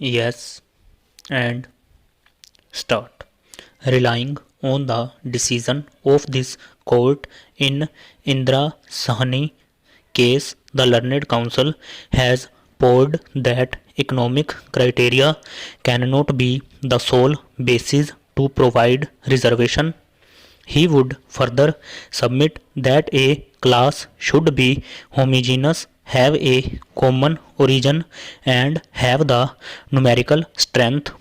Yes, and start. Relying on the decision of this court in Indra Sahni case, the learned counsel has pointed that economic criteria cannot be the sole basis to provide reservation. He would further submit that a class should be homogeneous, have a common origin, and have the numerical strength.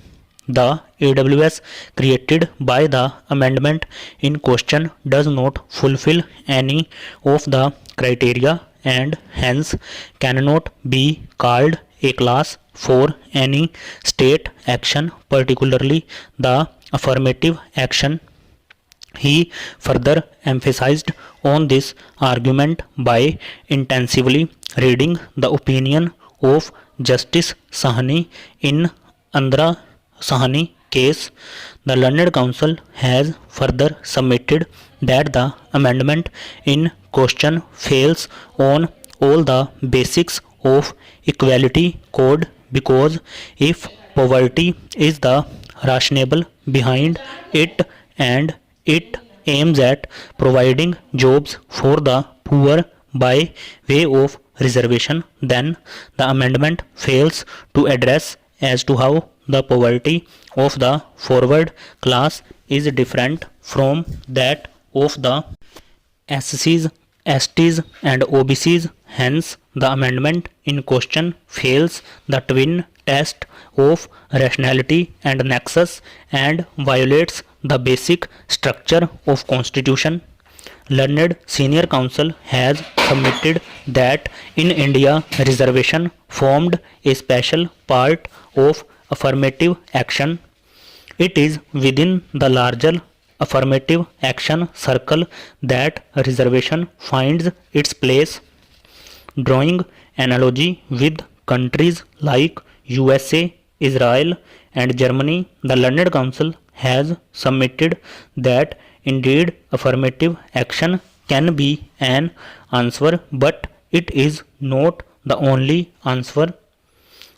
The AWS created by the amendment in question does not fulfill any of the criteria and hence cannot be called a class for any state action, particularly the affirmative action. He further emphasized on this argument by intensively reading the opinion of Justice Sahni in Andhra Sahni case. The learned counsel has further submitted that the amendment in question fails on all the basics of equality code because if poverty is the rationale behind it and it aims at providing jobs for the poor by way of reservation, then the amendment fails to address as to how the poverty of the forward class is different from that of the SCs, STs, and OBCs. Hence, the amendment in question fails the twin test of rationality and nexus and violates the basic structure of constitution. Learned senior counsel has submitted that in India reservation formed a special part of affirmative action. It is within the larger affirmative action circle that reservation finds its place. Drawing analogy with countries like USA, Israel, and Germany, the learned counsel has submitted that indeed affirmative action can be an answer, but it is not the only answer.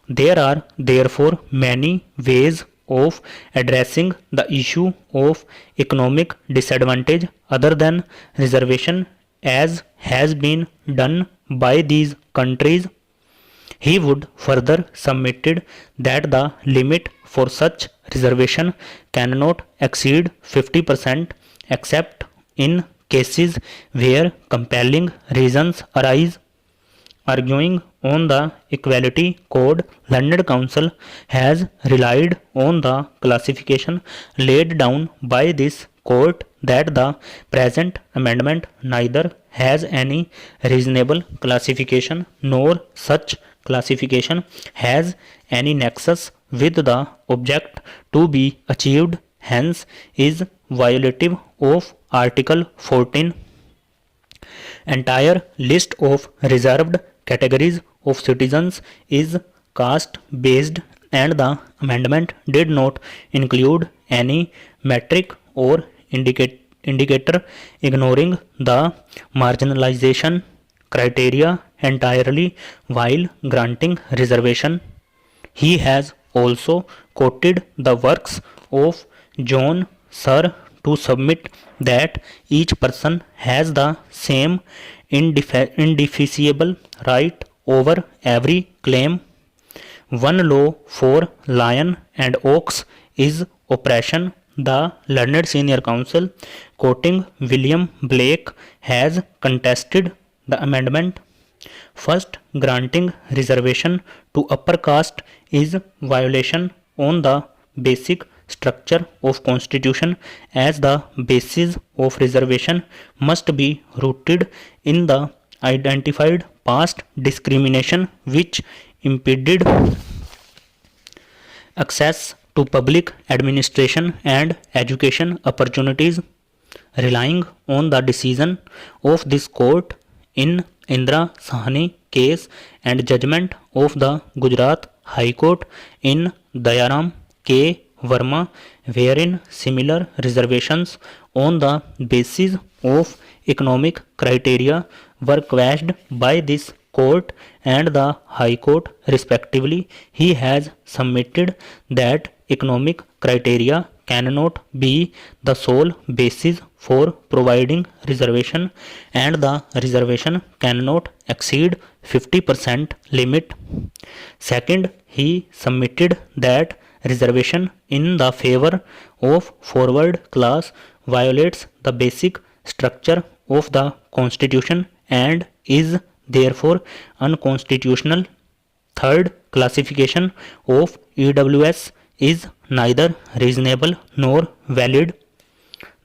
There are therefore many ways of addressing the issue of economic disadvantage other than reservation, as has been done by these countries. He would further submitted that the limit for such reservation cannot exceed 50% except in cases where compelling reasons arise. Arguing on the equality code, learned counsel has relied on the classification laid down by this court that the present amendment neither has any reasonable classification nor such classification has any nexus with the object to be achieved, hence is violative of Article 14. Entire list of reserved categories of citizens is caste based and the amendment did not include any metric or indicator, ignoring the marginalization criteria entirely while granting reservation. He has also quoted the works of John Searle to submit that each person has the same indefeasible right over every claim. One law for lion and ox is oppression. The learned senior counsel, quoting William Blake, has contested the amendment. First, granting reservation to upper caste is violation on the basic structure of constitution, as the basis of reservation must be rooted in the identified past discrimination which impeded access to public administration and education opportunities. Relying on the decision of this court in Indra Sahni case and judgment of the Gujarat High Court in Dayaram K. Verma, wherein similar reservations on the basis of economic criteria were quashed by this Court and the High Court respectively, he has submitted that economic criteria cannot be the sole basis for providing reservation and the reservation cannot exceed 50% limit. Second, he submitted that reservation in the favor of forward class violates the basic structure of the Constitution and is therefore unconstitutional. Third, classification of EWS is neither reasonable nor valid.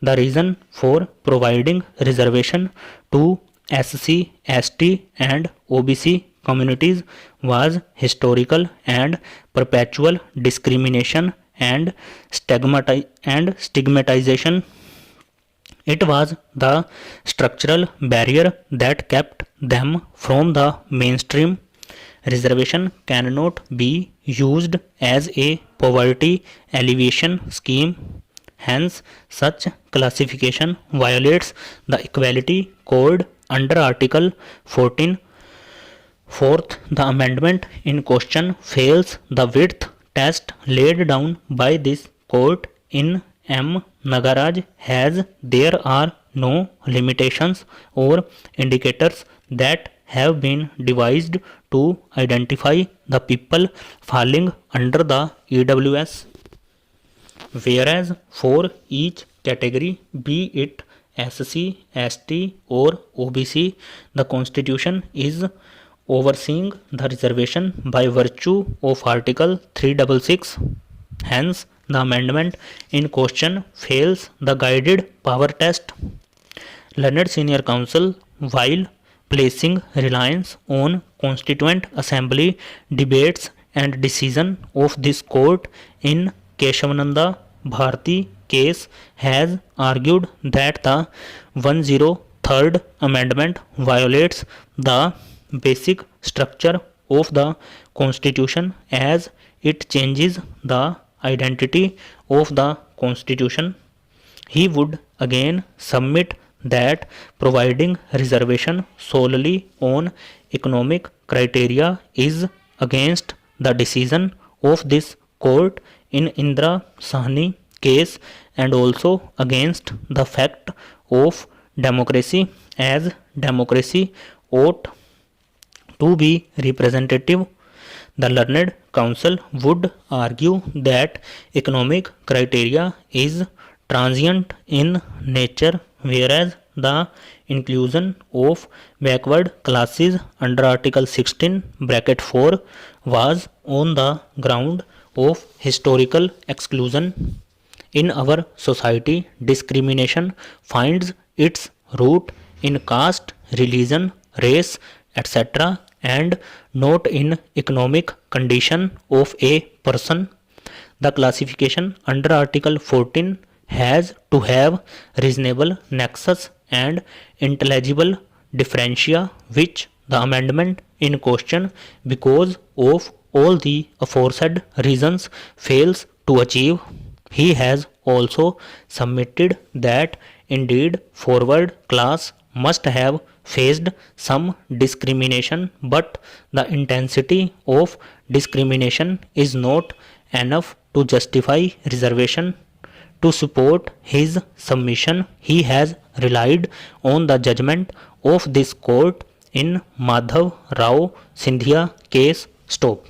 The reason for providing reservation to SC, ST and OBC communities was historical and perpetual discrimination and stigmatization. It was the structural barrier that kept them from the mainstream. Reservation cannot be used as a poverty alleviation scheme. Hence, such classification violates the Equality Code under Article 14. Fourth, the amendment in question fails the width test laid down by this court in M. Nagaraj, as there are no limitations or indicators that have been devised to identify the people falling under the EWS. Whereas for each category, be it SC, ST or OBC, the Constitution is overseeing the reservation by virtue of Article 366. Hence, the amendment in question fails the guided power test. Learned Senior Counsel, while placing reliance on Constituent Assembly debates and decision of this court in Keshavananda Bharati case, has argued that the 103rd Amendment violates the basic structure of the Constitution as it changes the identity of the Constitution. He would again submit that providing reservation solely on economic criteria is against the decision of this court in Indira Sahni case and also against the fact of democracy, as democracy ought to be representative. The learned counsel would argue that economic criteria is transient in nature, whereas the inclusion of backward classes under Article 16 bracket 4 was on the ground of historical exclusion. In our society, discrimination finds its root in caste, religion, race, etc., and not in economic condition of a person. The classification under Article 14 has to have reasonable nexus and intelligible differentia, which the amendment in question, because of all the aforesaid reasons, fails to achieve. He has also submitted that indeed forward class must have faced some discrimination, but the intensity of discrimination is not enough to justify reservation. To support his submission, he has relied on the judgment of this court in Madhav Rao Sindhia case. Stop.